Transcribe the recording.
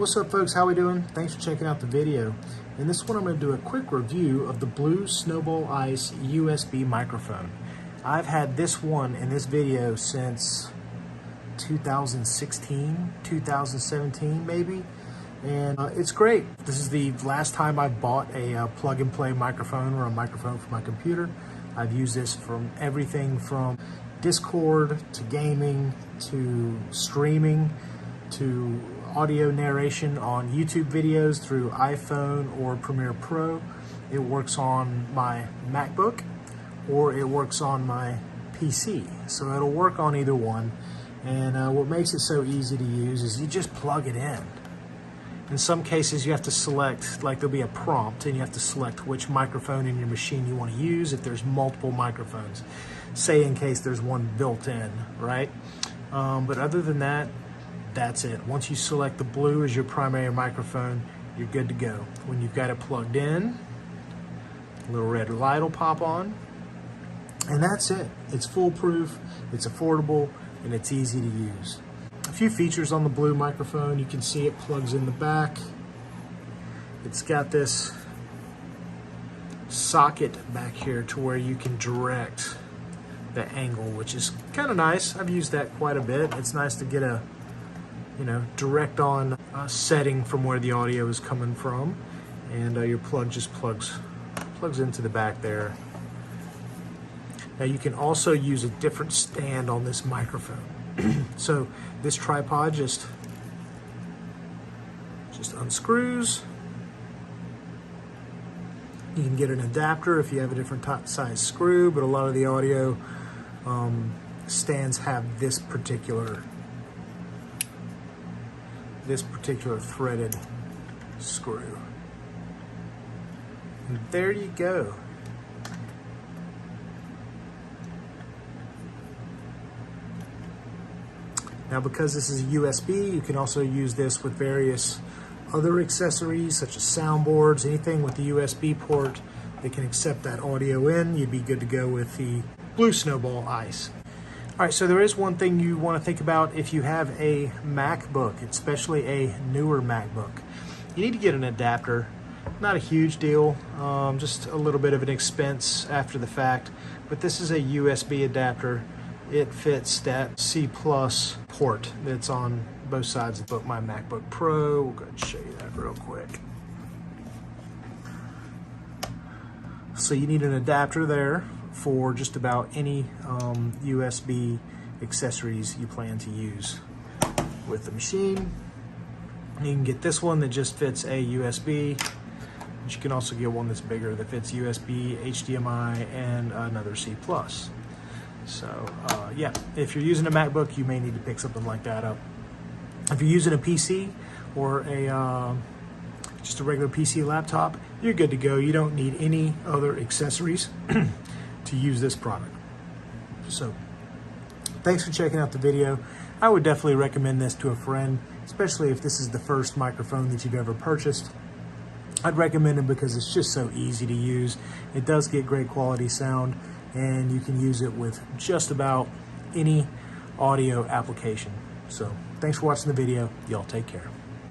What's up folks, how we doing? Thanks for checking out the video. In this one I'm going to do a quick review of the blue SnoBall Ice USB microphone. I've had this one in this video since 2016, 2017 maybe, and it's great. This is the last time I bought a plug-and-play microphone or a microphone for my computer. I've used this from everything from Discord to gaming to streaming to audio narration on YouTube videos through iPhone or Premiere Pro. It works on my MacBook or it works on my PC. So it'll work on either one. And what makes it so easy to use is you just plug it in. In some cases you have to select, like there'll be a prompt and you have to select which microphone in your machine you want to use if there's multiple microphones. Say in case there's one built in, right? But other than that, that's it. Once you select the blue as your primary microphone, you're good to go. When you've got it plugged in, a little red light will pop on, and that's it. It's foolproof, it's affordable, and it's easy to use. A few features on the blue microphone. You can see it plugs in the back. It's got this socket back here to where you can direct the angle, which is kind of nice. I've used that quite a bit. It's nice to get a direct on setting from where the audio is coming from, and your plug just plugs into the back there. Now you can also use a different stand on this microphone. So this tripod just unscrews. You can get an adapter if you have a different size screw, but a lot of the audio stands have this particular threaded screw. And there you go. Now because this is a USB, you can also use this with various other accessories such as soundboards, anything with the USB port that can accept that audio in. You'd be good to go with the blue SnoBall Ice. All right, so there is one thing you want to think about if you have a MacBook, especially a newer MacBook. You need to get an adapter. Not a huge deal, just a little bit of an expense after the fact, but this is a USB adapter. It fits that C+ port that's on both sides of both my MacBook Pro. We'll go ahead and show you that real quick. So you need an adapter there for just about any USB accessories you plan to use with the machine. You can get this one that just fits a USB, but you can also get one that's bigger that fits USB, HDMI, and another C+. So yeah, if you're using a MacBook, you may need to pick something like that up. If you're using a PC or just a regular PC laptop, you're good to go. You don't need any other accessories to use this product. So thanks for checking out the video. I would definitely recommend this to a friend, especially if this is the first microphone that you've ever purchased. I'd recommend it because it's just so easy to use. It does get great quality sound, and you can use it with just about any audio application. So thanks for watching the video. Y'all take care.